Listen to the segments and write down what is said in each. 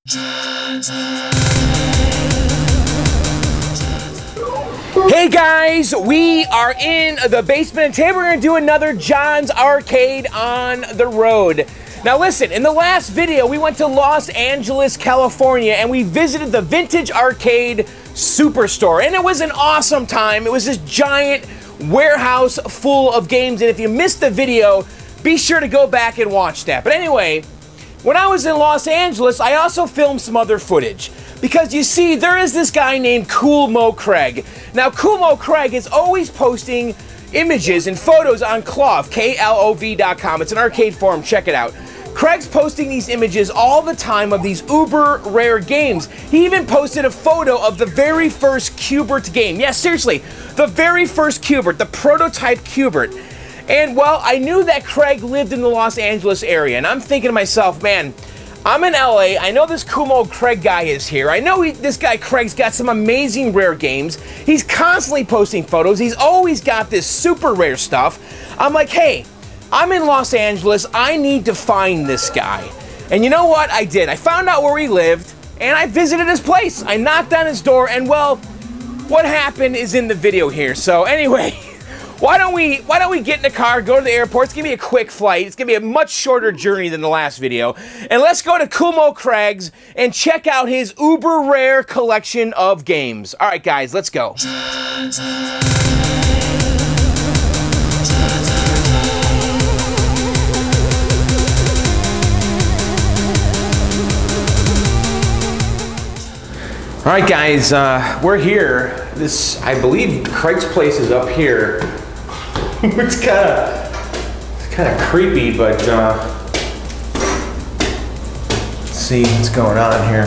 Hey guys, we are in the basement and today we're going to do another John's Arcade on the road. Now listen, in the last video we went to Los Angeles, California and we visited the Vintage Arcade Superstore and it was an awesome time. It was this giant warehouse full of games and if you missed the video, be sure to go back and watch that. But anyway, when I was in Los Angeles, I also filmed some other footage. Because you see, there is this guy named Koolmoecraig. Now, Koolmoecraig is always posting images and photos on Klov, KLOV.com. It's an arcade forum, check it out. Craig's posting these images all the time of these uber rare games. He even posted a photo of the very first Qbert game. Yes, seriously, the very first Qbert, the prototype Qbert. And well, I knew that Craig lived in the Los Angeles area, and I'm thinking to myself, man, I'm in LA, I know this Koolmoecraig guy is here, I know this guy Craig's got some amazing rare games, he's constantly posting photos, he's always got this super rare stuff. I'm like, hey, I'm in Los Angeles, I need to find this guy. And you know what, I did. I found out where he lived, and I visited his place. I knocked on his door, and well, what happened is in the video here. So anyway, Why don't we get in the car, go to the airport. It's gonna be a quick flight. It's gonna be a much shorter journey than the last video. And let's go to Koolmoecraig's and check out his uber rare collection of games. All right, guys, let's go. All right, guys, we're here. This, I believe, Craig's place is up here. It's kind of creepy, but let's see what's going on here.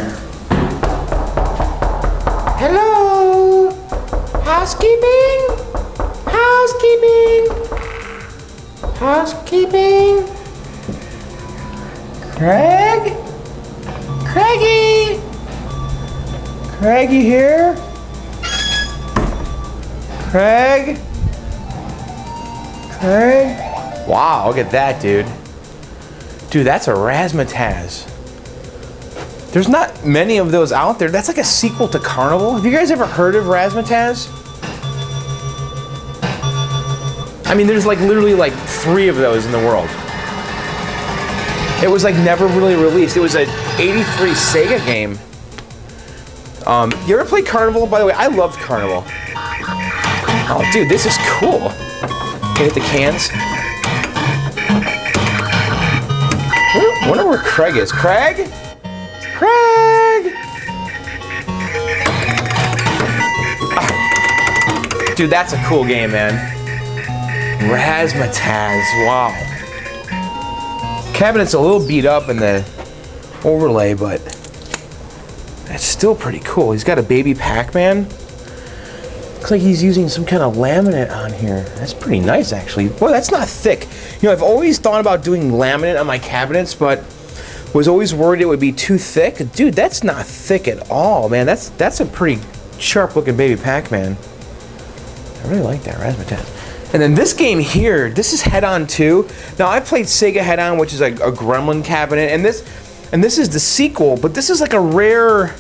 Hello, housekeeping, housekeeping, housekeeping. Craig, Craigie, Craigie here. Craig. Craig. Wow, look at that, dude. Dude, that's a Razmatazz. There's not many of those out there. That's like a sequel to Carnival. Have you guys ever heard of Razmatazz? I mean, there's like literally like 3 of those in the world. It was like never really released. It was an '83 SEGA game. You ever play Carnival? By the way, I loved Carnival. Oh, dude, this is cool. Hit the cans. I wonder where Craig is. Craig? Craig! Ah. Dude, that's a cool game, man. Razmatazz, wow. Cabinet's a little beat up in the overlay, but that's still pretty cool. He's got a baby Pac-Man. Looks like he's using some kind of laminate on here. That's pretty nice, actually. Boy, that's not thick. You know, I've always thought about doing laminate on my cabinets, but was always worried it would be too thick. Dude, that's not thick at all, man. That's a pretty sharp-looking baby Pac-Man. I really like that Razmatazz. And then this game here, this is Head On 2. Now, I played SEGA Head On, which is a Gremlin cabinet, and this is the sequel, but this is like a rare,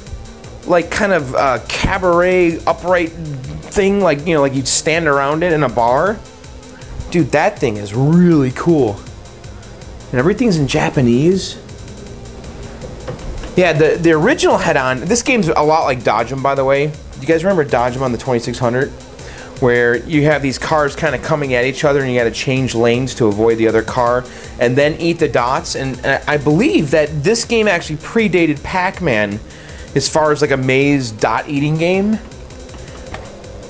like kind of cabaret upright thing, like, you know, like you'd stand around it in a bar. Dude, that thing is really cool. And everything's in Japanese. Yeah, the original Head On, this game's a lot like Dodge'em, by the way. Do you guys remember Dodge'em on the 2600? Where you have these cars kind of coming at each other and you got to change lanes to avoid the other car and then eat the dots. And I believe that this game actually predated Pac-Man as far as like a maze dot eating game.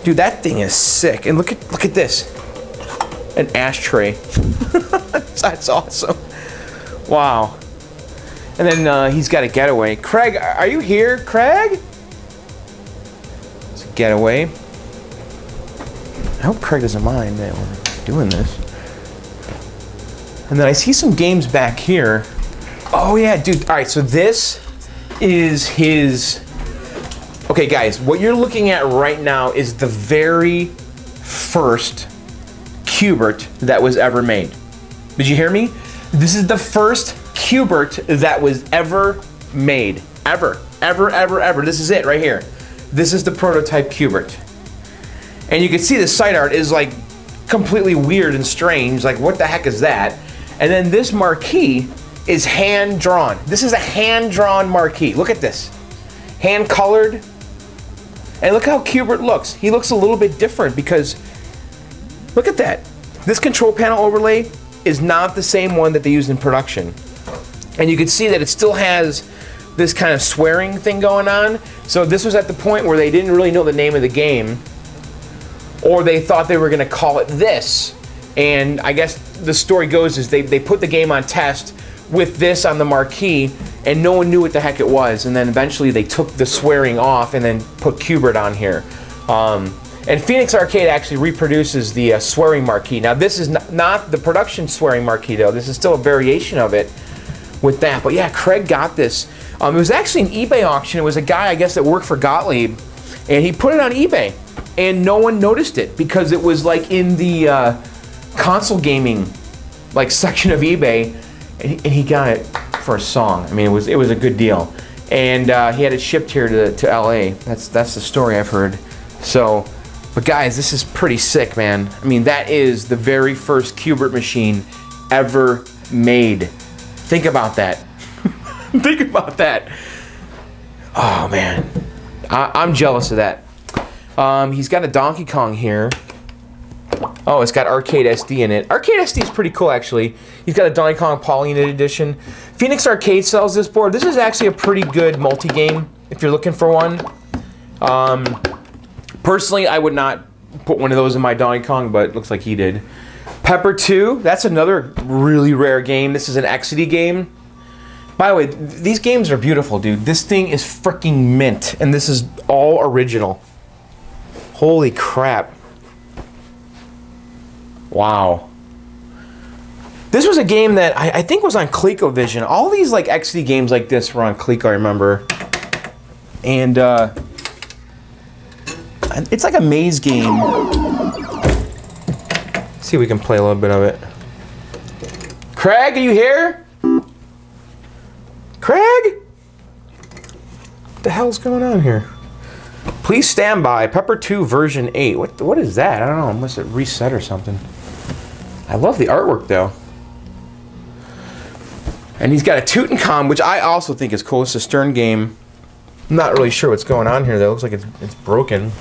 Dude, that thing is sick. And look at this. An ashtray. That's awesome. Wow. And then he's got a getaway. Craig, are you here, Craig? It's a getaway. I hope Craig doesn't mind that we're doing this. And then I see some games back here. Oh yeah, dude. All right, so this is his... Okay, guys, what you're looking at right now is the very first Qbert that was ever made. Did you hear me? This is the first Qbert that was ever made. ever. This is it right here. This is the prototype Qbert. And you can see the site art is like completely weird and strange. Like, what the heck is that? And then this marquee is hand drawn. This is a hand drawn marquee. Look at this. Hand colored. And look how Qbert looks. He looks a little bit different because look at that. This control panel overlay is not the same one that they used in production. And you can see that it still has this kind of swearing thing going on. So this was at the point where they didn't really know the name of the game, or they thought they were going to call it this. And I guess the story goes is they put the game on test with this on the marquee, and no one knew what the heck it was. And then eventually they took the swearing off and then put Qbert on here. And Phoenix Arcade actually reproduces the swearing marquee. Now this is not the production swearing marquee though. This is still a variation of it with that. But yeah, Craig got this. It was actually an eBay auction. It was a guy, I guess, that worked for Gottlieb, and he put it on eBay. And no one noticed it because it was like in the console gaming like section of eBay, and he got it for a song. I mean, it was a good deal, and he had it shipped here to LA. That's the story I've heard. So, but guys, this is pretty sick, man. I mean, that is the very first Qbert machine ever made. Think about that. Think about that. Oh man, I'm jealous of that. He's got a Donkey Kong here. Oh, it's got Arcade SD in it. Arcade SD is pretty cool, actually. He's got a Donkey Kong Paul Unit Edition. Phoenix Arcade sells this board. This is actually a pretty good multi-game if you're looking for one. Personally, I would not put one of those in my Donkey Kong, but it looks like he did. Pepper II, that's another really rare game. This is an Exidy game. By the way, these games are beautiful, dude. This thing is freaking mint, and this is all original. Holy crap. Wow. This was a game that I think was on ColecoVision. All these like Exidy games like this were on Coleco, I remember. And it's like a maze game. Let's see if we can play a little bit of it. Craig, are you here? Craig? What the hell's going on here? Please stand by. Pepper II version 8. What is that? I don't know. Unless it reset or something. I love the artwork though. And he's got a Tutankhamun, which I also think is cool. It's a Stern game. I'm not really sure what's going on here though. It looks like it's broken.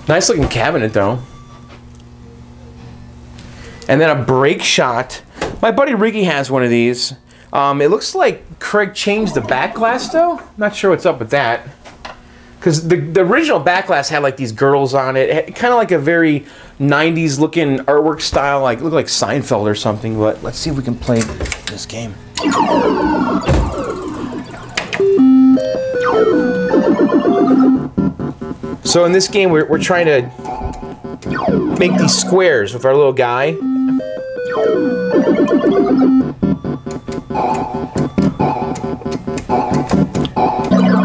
Nice looking cabinet though. And then a brake shot. My buddy Riggy has one of these. It looks like Craig changed the back glass though. Not sure what's up with that. Because the original back glass had like these girls on it. Kind of like a very 90s looking artwork style. Like, looked like Seinfeld or something. But let's see if we can play this game. So in this game, we're trying to make these squares with our little guy.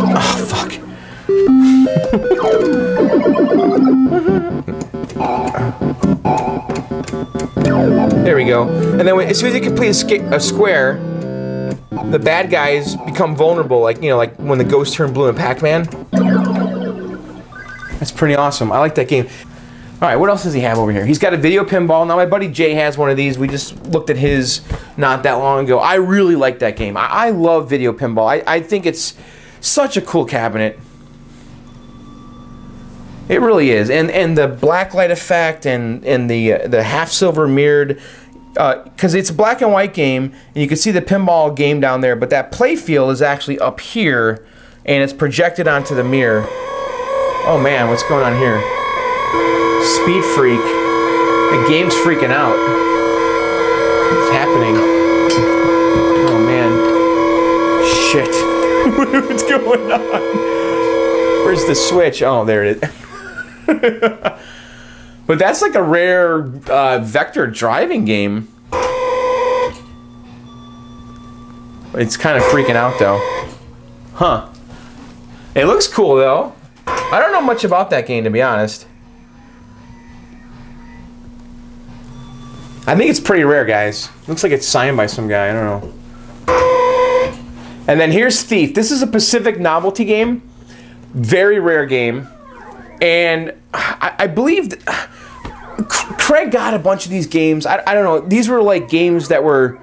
Oh, fuck. There we go. And then as soon as you complete a square, the bad guys become vulnerable, like, you know, like when the ghost turned blue in Pac-Man. That's pretty awesome. I like that game. All right, what else does he have over here? He's got a video pinball. Now, my buddy Jay has one of these. We just looked at his not that long ago. I really like that game. I love video pinball. I think it's such a cool cabinet. It really is. And the black light effect and the half silver mirrored, because it's a black and white game, and you can see the pinball game down there, but that play field is actually up here, and it's projected onto the mirror. Oh man, what's going on here? Speed Freak. The game's freaking out. What's happening? Oh man. Shit. What's going on? Where's the switch? Oh, there it is. But that's like a rare vector driving game. It's kind of freaking out though. Huh. It looks cool though. I don't know much about that game, to be honest. I think it's pretty rare, guys. Looks like it's signed by some guy. I don't know. And then here's Theif. This is a Pacific novelty game. Very rare game. And I believe Craig got a bunch of these games. I don't know. These were like games that were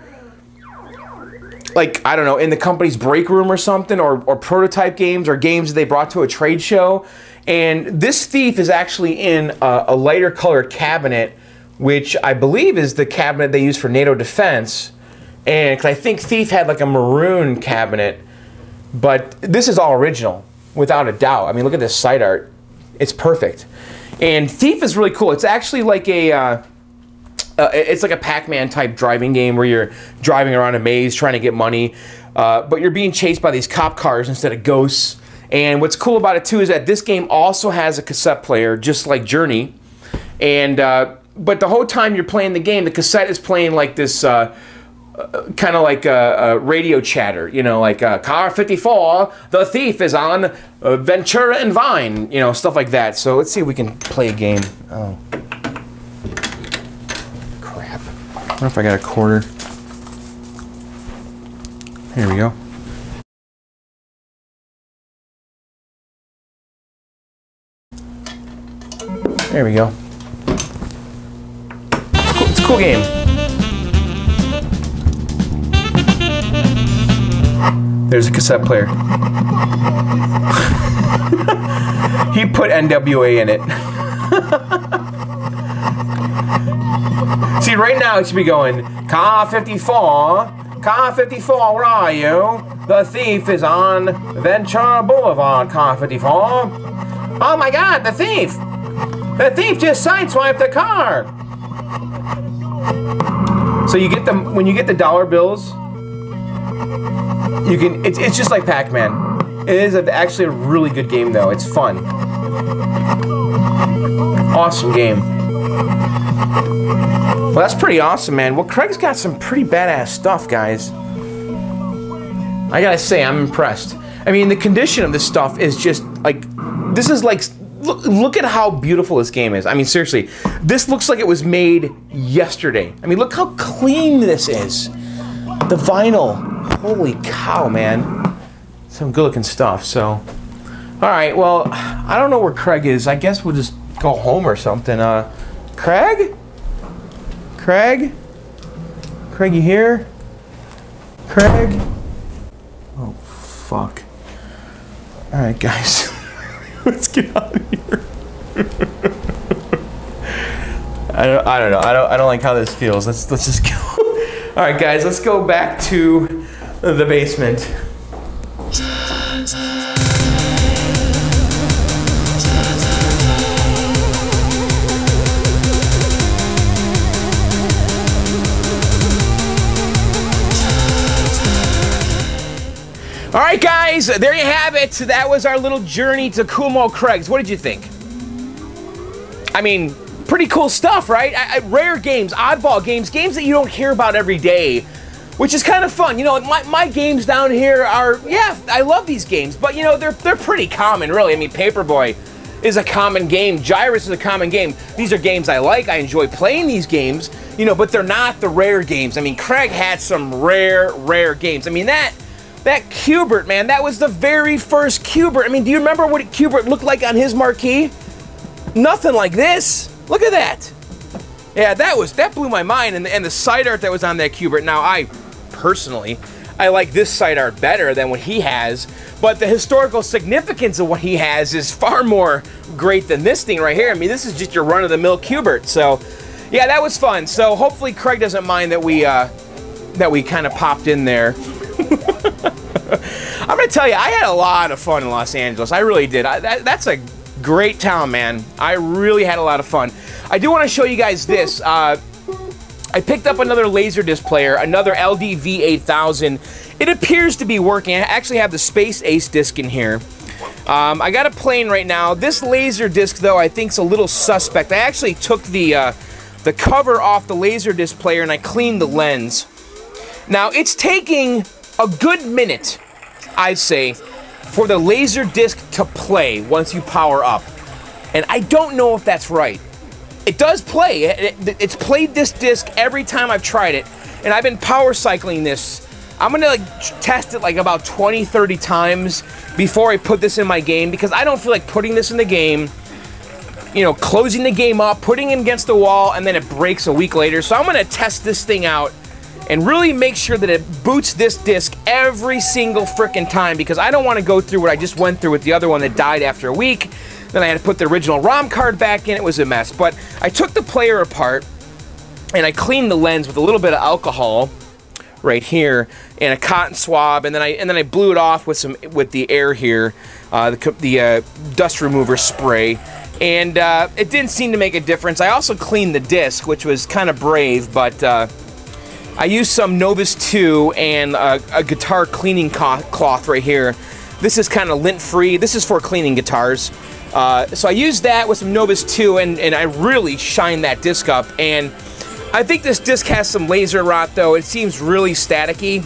like, I don't know, in the company's break room or something, or prototype games, or games that they brought to a trade show. And this Theif is actually in a lighter colored cabinet, which I believe is the cabinet they use for NATO defense. And cause I think Theif had like a maroon cabinet, but this is all original, without a doubt. I mean, look at this side art. It's perfect. And Theif is really cool. It's actually like a it's like a Pac-Man type driving game where you're driving around a maze trying to get money, but you're being chased by these cop cars instead of ghosts. And what's cool about it too is that this game also has a cassette player, just like Journey. And but the whole time you're playing the game, the cassette is playing like this kind of like a radio chatter, you know, like Car 54, the Theif is on Ventura and Vine, you know, stuff like that. So let's see if we can play a game. Oh, crap. I wonder if I got a quarter. Here we go. There we go. It's a cool game. There's a cassette player. He put NWA in it. See, right now it should be going, Car 54, Car 54, where are you? The Theif is on Ventura Boulevard, Car 54. Oh my God, the Theif! The Theif just sideswiped the car! So you get them, when you get the dollar bills, you can, it's just like Pac-Man. It is actually a really good game though. It's fun. Awesome game. Well, that's pretty awesome, man. Well, Craig's got some pretty badass stuff, guys. I gotta say, I'm impressed. I mean, the condition of this stuff is just like, this is like, look at how beautiful this game is. I mean, seriously, this looks like it was made yesterday. I mean, look how clean this is. The vinyl. Holy cow, man. Some good looking stuff, so. Alright, well, I don't know where Craig is. I guess we'll just go home or something. Craig? Craig? Craig, you here? Craig? Oh, fuck. Alright, guys. Let's get out of here. I don't know. I don't like how this feels. Let's just go. Alright, guys, let's go back to the basement. Alright guys, there you have it. That was our little journey to Koolmoecraig's. What did you think? I mean, pretty cool stuff, right? Rare games, oddball games, games that you don't hear about every day. Which is kind of fun. You know, my games down here are, yeah, I love these games, but you know, they're pretty common, really. I mean, Paperboy is a common game. Gyrus is a common game. These are games I like. I enjoy playing these games, you know, but they're not the rare games. I mean, Craig had some rare games. I mean, that Qbert, man, that was the very first Qbert. I mean, do you remember what Qbert looked like on his marquee? Nothing like this. Look at that. Yeah, that blew my mind, and the side art that was on that Qbert. Now, personally, I like this side art better than what he has, but the historical significance of what he has is far more great than this thing right here. I mean, this is just your run-of-the-mill Qbert. So, yeah, that was fun. So hopefully Craig doesn't mind that we kind of popped in there. I'm gonna tell you, I had a lot of fun in Los Angeles. I really did. That's a great town, man. I really had a lot of fun. I do want to show you guys this. I picked up another Laserdisc player, another LDV8000. It appears to be working. I actually have the Space Ace disc in here. I got it playing right now. This Laserdisc, though, I think is a little suspect. I actually took the cover off the Laserdisc player and I cleaned the lens. Now, it's taking a good minute, I'd say, for the Laserdisc to play once you power up. And I don't know if that's right. It does play. It's played this disc every time I've tried it. And I've been power cycling this I'm gonna like test it like about 20, 30 times before I put this in my game, because I don't feel like putting this in the game, you know, closing the game up, putting it against the wall, and then it breaks a week later. So I'm gonna test this thing out and really make sure that it boots this disc every single frickin' time, because I don't want to go through what I just went through with the other one that died after a week. Then I had to put the original ROM card back in. It was a mess. But I took the player apart and I cleaned the lens with a little bit of alcohol right here and a cotton swab, and then I blew it off with the air here, the dust remover spray, and it didn't seem to make a difference. I also cleaned the disc, which was kind of brave, but I used some Novus 2 and a guitar cleaning cloth right here. This is kind of lint-free. This is for cleaning guitars. So I used that with some Novus 2, and I really shined that disc up. And I think this disc has some laser rot, though. It seems really staticky.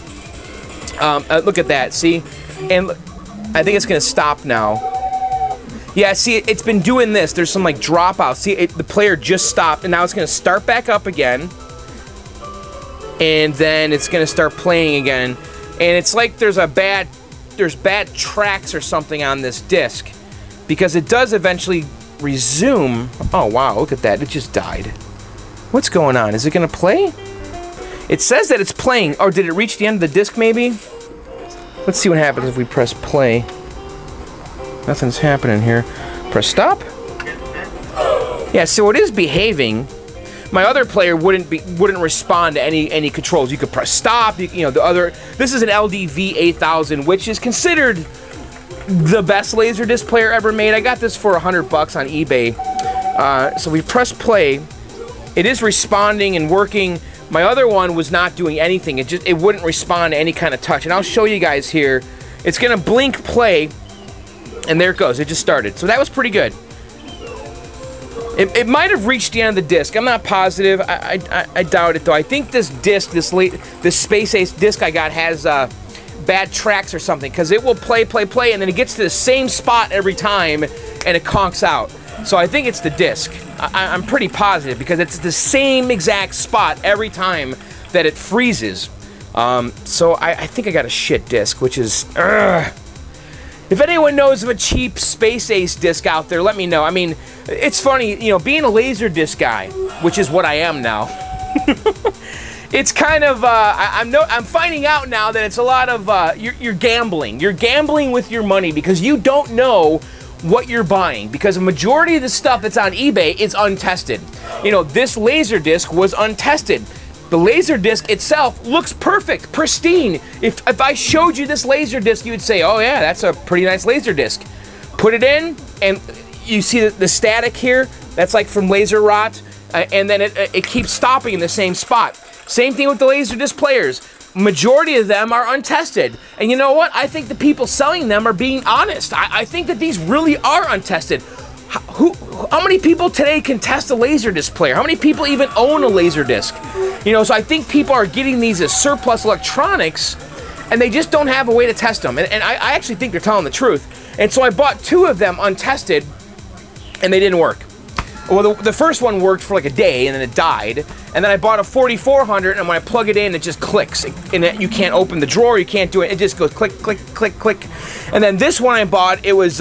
Look at that, see? And I think it's going to stop now. Yeah, see, it's been doing this. There's some, like, dropout. See, the player just stopped, and now it's going to start back up again. And then it's going to start playing again. And it's like there's bad tracks or something on this disc, because it does eventually resume. Oh, wow, look at that. It just died. What's going on? Is it going to play? It says that it's playing. Or did it reach the end of the disc, maybe? Let's see what happens if we press play. Nothing's happening here. Press stop. Yeah, so it is behaving. My other player wouldn't respond to any controls. You could press stop. You know, this is an LDV 8000, which is considered the best Laserdisc player ever made. I got this for $100 on eBay. So we press play. It is responding and working. My other one was not doing anything. It wouldn't respond to any kind of touch. And I'll show you guys here. It's gonna blink play, and there it goes. It just started. So that was pretty good. It might have reached the end of the disc. I'm not positive. I doubt it, though. I think this disc, this Space Ace disc I got, has bad tracks or something, because it will play, and then it gets to the same spot every time, and it conks out. So I think it's the disc. I'm pretty positive, because it's the same exact spot every time that it freezes. So I think I got a shit disc, which is... If anyone knows of a cheap Space Ace disc out there, let me know. I mean, it's funny, you know, being a Laserdisc guy, which is what I am now. It's kind of, I'm finding out now that it's a lot of, you're gambling. You're gambling with your money, because you don't know what you're buying, because a majority of the stuff that's on eBay is untested. You know, this Laserdisc was untested. The Laserdisc itself looks perfect, pristine. If I showed you this Laserdisc, you would say, oh yeah, that's a pretty nice Laserdisc. Put it in, and you see the static here? That's like from laser rot, and then it keeps stopping in the same spot. Same thing with the Laserdisc players. Majority of them are untested. And you know what? I think the people selling them are being honest. I think that these really are untested. How many people today can test a Laserdisc player? How many people even own a Laserdisc? You know, so I think people are getting these as surplus electronics, and they just don't have a way to test them. And I actually think they're telling the truth. And so I bought 2 of them untested, and they didn't work. Well, the first one worked for like a day, and then it died. And then I bought a 4400, and when I plug it in, it just clicks. And you can't open the drawer, you can't do it. It just goes click, click, click, click. And then this one I bought, it was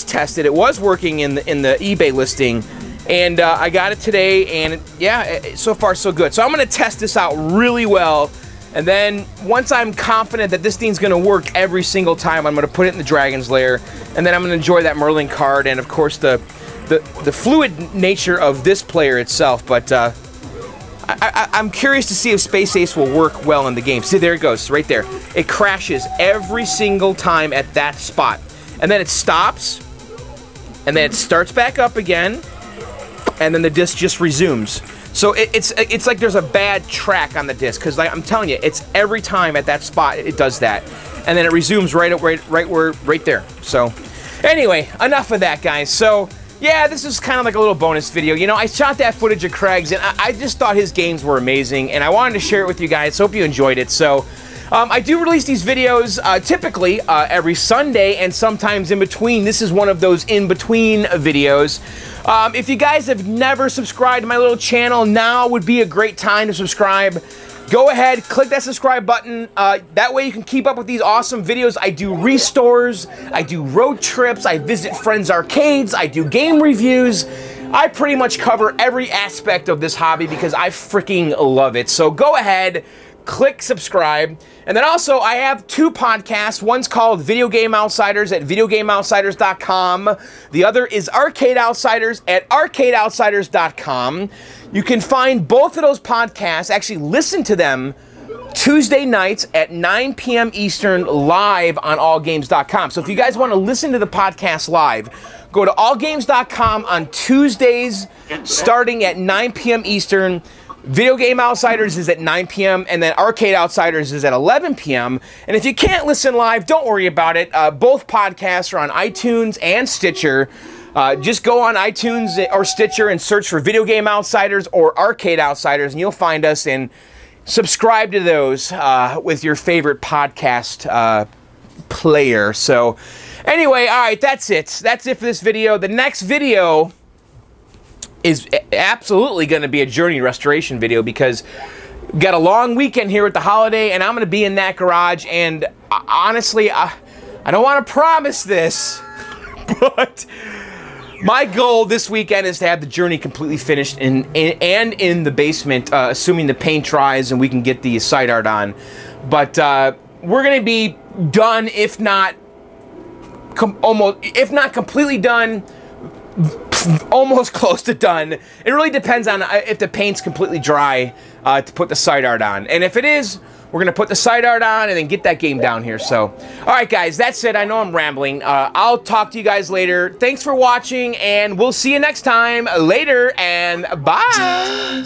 tested. It was working in the eBay listing, and I got it today, and yeah, so far so good. So I'm going to test this out really well, and then once I'm confident that this thing's going to work every single time, I'm going to put it in the Dragon's Lair, and then I'm going to enjoy that Merlin card, and of course the fluid nature of this player itself. But I'm curious to see if Space Ace will work well in the game. See, there it goes, right there. It crashes every single time at that spot. And then it stops, and then it starts back up again, and then the disc just resumes. So it's like there's a bad track on the disc, because like I'm telling you, it's every time at that spot it does that, and then it resumes right there. So anyway, enough of that, guys. So yeah, this is kind of like a little bonus video. You know, I shot that footage of Craig's, and I just thought his games were amazing, and I wanted to share it with you guys. Hope you enjoyed it. So. I do release these videos typically every Sunday, and sometimes in between. This is one of those in-between videos. If you guys have never subscribed to my little channel, now would be a great time to subscribe. Go ahead, click that subscribe button. That way you can keep up with these awesome videos. I do restores, I do road trips, I visit friends' arcades, I do game reviews. I pretty much cover every aspect of this hobby because I freaking love it. So go ahead, click subscribe. And then also I have 2 podcasts. One's called Video Game Outsiders at videogameoutsiders.com. The other is Arcade Outsiders at arcadeoutsiders.com. You can find both of those podcasts, actually listen to them Tuesday nights at 9 p.m. Eastern live on allgames.com. So if you guys want to listen to the podcast live, go to allgames.com on Tuesdays starting at 9 p.m. Eastern. Video Game Outsiders is at 9 p.m. and then Arcade Outsiders is at 11 p.m. And if you can't listen live, don't worry about it. Both podcasts are on iTunes and Stitcher. Just go on iTunes or Stitcher and search for Video Game Outsiders or Arcade Outsiders and you'll find us, and subscribe to those with your favorite podcast player. So anyway, all right, that's it. That's it for this video. The next video is absolutely going to be a Journey restoration video because we've got a long weekend here with the holiday, and I'm going to be in that garage. And honestly, I don't want to promise this, but my goal this weekend is to have the Journey completely finished and in the basement, assuming the paint dries and we can get the side art on. But we're going to be done, if not completely done, almost close to done. It really depends on if the paint's completely dry to put the side art on. And if it is, we're going to put the side art on and then get that game down here. So, all right, guys, that's it. I know I'm rambling. I'll talk to you guys later. Thanks for watching, and we'll see you next time. Later, and bye.